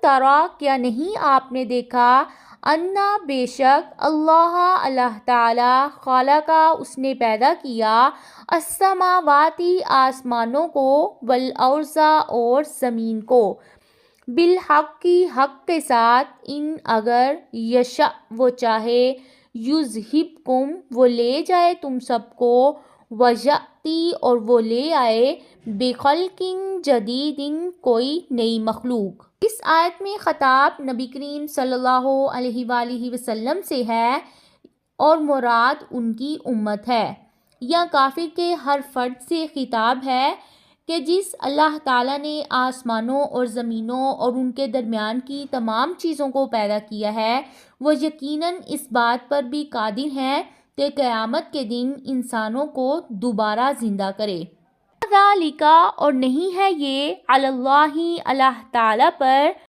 ترا کیا نہیں آپ نے دیکھا انا بے شک اللہ تعالی خالقہ اس نے پیدا کیا السماواتی آسمانوں کو والارض اور زمین کو بالحق کی حق کے ساتھ ان اگر یشاء وہ چاہے یذہبکم وہ لے جائے تم سب کو ویأتی اور وہ لے آئے بخلق جدید کوئی نئی مخلوق۔ اس آیت میں خطاب نبی کریم صلی اللہ علیہ وآلہ وسلم سے ہے اور مراد ان کی امت ہے، یا کافر کے ہر فرد سے خطاب ہے کہ جس اللہ تعالیٰ نے آسمانوں اور زمینوں اور ان کے درمیان کی تمام چیزوں کو پیدا کیا ہے، وہ یقیناً اس بات پر بھی قادر ہے کہ قیامت کے دن انسانوں کو دوبارہ زندہ کرے۔ ذالک اور نہیں ہے یہ علی اللہ اللہ تعالیٰ پر